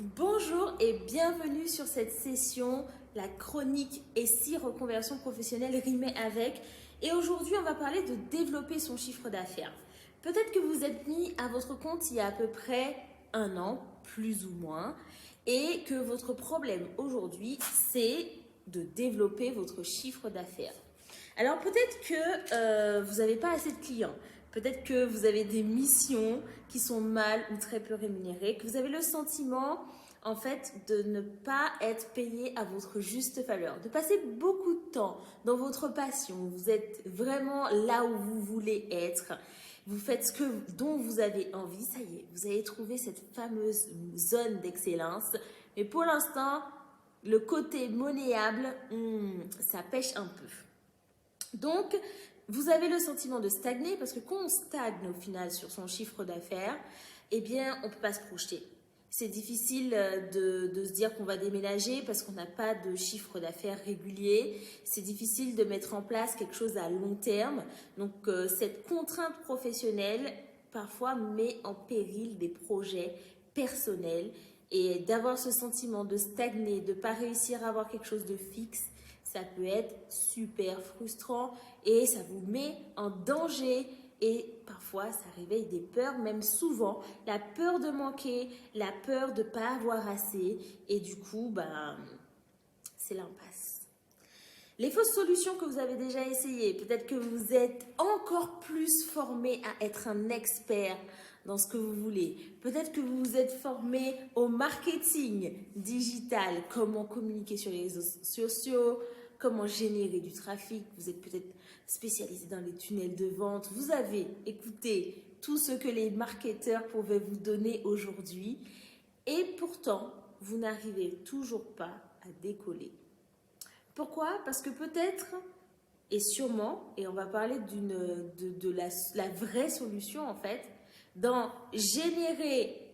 Bonjour et bienvenue sur cette session, la chronique et si reconversion professionnelle rimait avec. Et aujourd'hui, on va parler de développer son chiffre d'affaires. Peut-être que vous êtes mis à votre compte il y a à peu près un an, plus ou moins, et que votre problème aujourd'hui, c'est de développer votre chiffre d'affaires. Alors peut-être que vous n'avez pas assez de clients. Peut-être que vous avez des missions qui sont mal ou très peu rémunérées, que vous avez le sentiment en fait de ne pas être payé à votre juste valeur, de passer beaucoup de temps dans votre passion, vous êtes vraiment là où vous voulez être, vous faites dont vous avez envie, ça y est, vous avez trouvé cette fameuse zone d'excellence, mais pour l'instant, le côté monnayable, ça pêche un peu. Donc, vous avez le sentiment de stagner parce que quand on stagne au final sur son chiffre d'affaires, eh bien, on ne peut pas se projeter. C'est difficile de se dire qu'on va déménager parce qu'on n'a pas de chiffre d'affaires régulier. C'est difficile de mettre en place quelque chose à long terme. Donc, cette contrainte professionnelle, parfois, met en péril des projets personnels. Et d'avoir ce sentiment de stagner, de ne pas réussir à avoir quelque chose de fixe, ça peut être super frustrant et ça vous met en danger et parfois ça réveille des peurs, même souvent la peur de manquer, la peur de ne pas avoir assez et du coup, c'est l'impasse. Les fausses solutions que vous avez déjà essayées, peut-être que vous êtes encore plus formé à être un expert dans ce que vous voulez. Peut-être que vous vous êtes formé au marketing digital, comment communiquer sur les réseaux sociaux, comment générer du trafic. Vous êtes peut-être spécialisé dans les tunnels de vente. Vous avez écouté tout ce que les marketeurs pouvaient vous donner aujourd'hui. Et pourtant, vous n'arrivez toujours pas à décoller. Pourquoi? Parce que peut-être, et sûrement, et on va parler de la vraie solution en fait, dans générer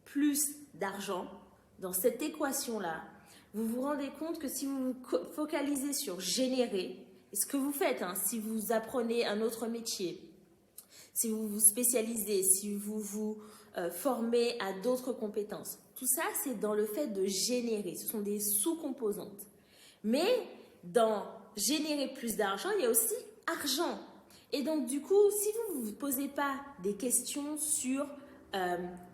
plus d'argent, dans cette équation-là, vous vous rendez compte que si vous vous focalisez sur générer, et ce que vous faites, si vous apprenez un autre métier, si vous vous spécialisez, si vous vous formez à d'autres compétences, tout ça c'est dans le fait de générer, ce sont des sous-composantes. Mais dans générer plus d'argent, il y a aussi argent. Et donc, du coup, si vous ne vous posez pas des questions sur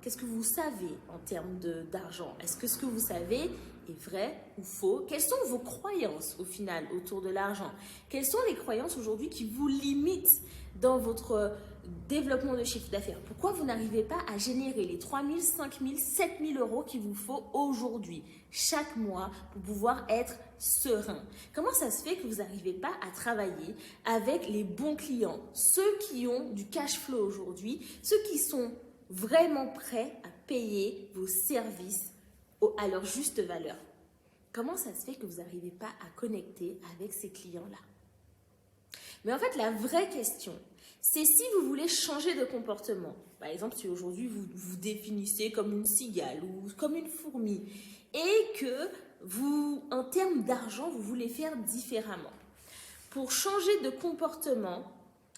qu'est-ce que vous savez en termes d'argent, est-ce que ce que vous savez est vrai ou faux? Quelles sont vos croyances au final autour de l'argent? Quelles sont les croyances aujourd'hui qui vous limitent dans votre développement de chiffre d'affaires? Pourquoi vous n'arrivez pas à générer les 3 000, 5 000, 7 000 euros qu'il vous faut aujourd'hui, chaque mois, pour pouvoir être serein? Comment ça se fait que vous n'arrivez pas à travailler avec les bons clients, ceux qui ont du cash flow aujourd'hui, ceux qui sont vraiment prêts à payer vos services à leur juste valeur? Comment ça se fait que vous n'arrivez pas à connecter avec ces clients-là? Mais en fait, la vraie question, c'est si vous voulez changer de comportement. Par exemple, si aujourd'hui vous vous définissez comme une cigale ou comme une fourmi et que vous, en termes d'argent, vous voulez faire différemment. Pour changer de comportement,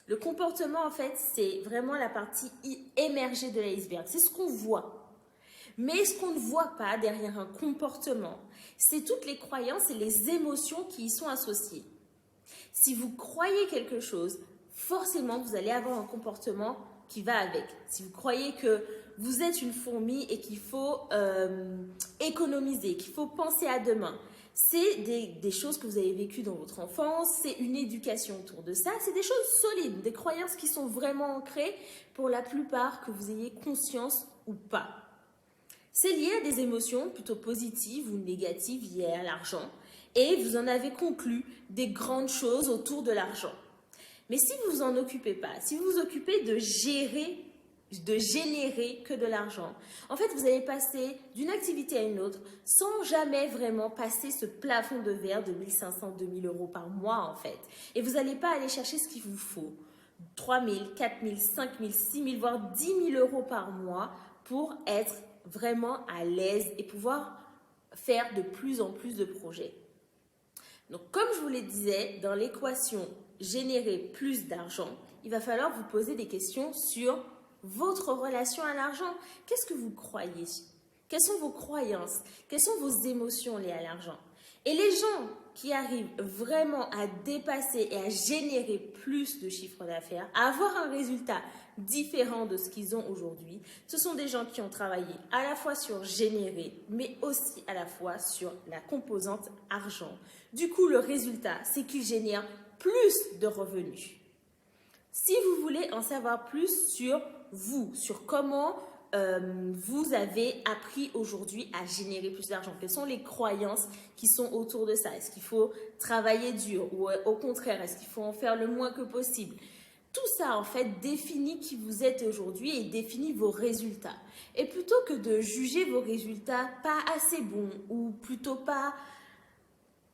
le comportement, en fait, c'est vraiment la partie émergée de l'iceberg. C'est ce qu'on voit. Mais ce qu'on ne voit pas derrière un comportement, c'est toutes les croyances et les émotions qui y sont associées. Si vous croyez quelque chose, forcément, vous allez avoir un comportement qui va avec. Si vous croyez que vous êtes une fourmi et qu'il faut économiser, qu'il faut penser à demain, c'est des choses que vous avez vécues dans votre enfance, c'est une éducation autour de ça, c'est des choses solides, des croyances qui sont vraiment ancrées pour la plupart, que vous ayez conscience ou pas. C'est lié à des émotions plutôt positives ou négatives liées à l'argent et vous en avez conclu des grandes choses autour de l'argent. Mais si vous vous en occupez pas, si vous vous occupez de générer que de l'argent, en fait, vous allez passer d'une activité à une autre sans jamais vraiment passer ce plafond de verre de 1 500, 2 000 euros par mois, en fait. Et vous n'allez pas aller chercher ce qu'il vous faut. 3 000, 4 000, 5 000, 6 000, voire 10 000 euros par mois pour être vraiment à l'aise et pouvoir faire de plus en plus de projets. Donc, comme je vous le disais, dans l'équation générer plus d'argent, il va falloir vous poser des questions sur votre relation à l'argent. Qu'est-ce que vous croyez? Quelles sont vos croyances? Quelles sont vos émotions liées à l'argent? Et les gens qui arrivent vraiment à dépasser et à générer plus de chiffre d'affaires, à avoir un résultat différent de ce qu'ils ont aujourd'hui, ce sont des gens qui ont travaillé à la fois sur générer, mais aussi à la fois sur la composante argent. Du coup, le résultat, c'est qu'ils génèrent plus de revenus. Si vous voulez en savoir plus sur vous, sur comment vous avez appris aujourd'hui à générer plus d'argent, quelles sont les croyances qui sont autour de ça? Est-ce qu'il faut travailler dur ou au contraire, est-ce qu'il faut en faire le moins que possible? Tout ça, en fait, définit qui vous êtes aujourd'hui et définit vos résultats. Et plutôt que de juger vos résultats pas assez bons ou plutôt pas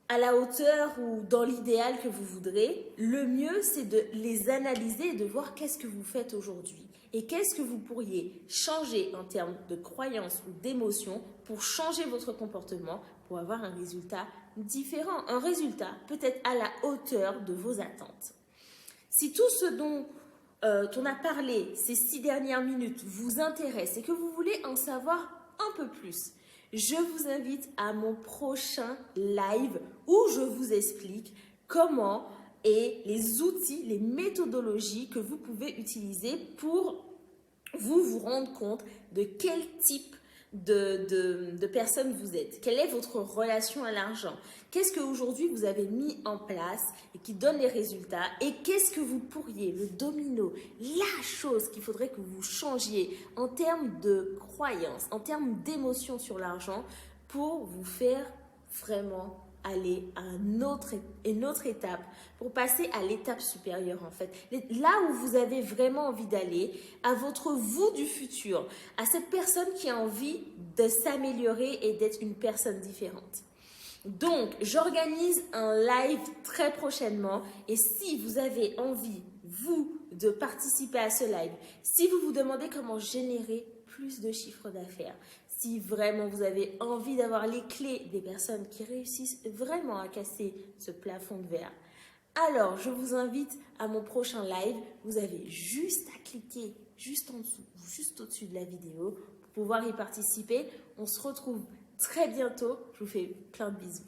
à la hauteur ou dans l'idéal que vous voudrez, le mieux, c'est de les analyser et de voir qu'est-ce que vous faites aujourd'hui et qu'est-ce que vous pourriez changer en termes de croyances ou d'émotions pour changer votre comportement pour avoir un résultat différent, un résultat peut-être à la hauteur de vos attentes. Si tout ce dont on a parlé ces 6 dernières minutes vous intéresse et que vous voulez en savoir un peu plus, je vous invite à mon prochain live où je vous explique comment et les outils, les méthodologies que vous pouvez utiliser pour vous rendre compte de quel type de personne vous êtes. Quelle est votre relation à l'argent? Qu'est-ce qu'aujourd'hui vous avez mis en place et qui donne les résultats? Et qu'est-ce que vous pourriez, le domino, la chose qu'il faudrait que vous changiez en termes de croyances, en termes d'émotions sur l'argent pour vous faire vraiment aller à une autre étape, pour passer à l'étape supérieure en fait. Là où vous avez vraiment envie d'aller, à votre vous du futur, à cette personne qui a envie de s'améliorer et d'être une personne différente. Donc, j'organise un live très prochainement et si vous avez envie, vous, de participer à ce live, si vous vous demandez comment générer plus de chiffre d'affaires, si vraiment vous avez envie d'avoir les clés des personnes qui réussissent vraiment à casser ce plafond de verre, alors je vous invite à mon prochain live. Vous avez juste à cliquer juste en dessous, juste au-dessus de la vidéo pour pouvoir y participer. On se retrouve très bientôt. Je vous fais plein de bisous.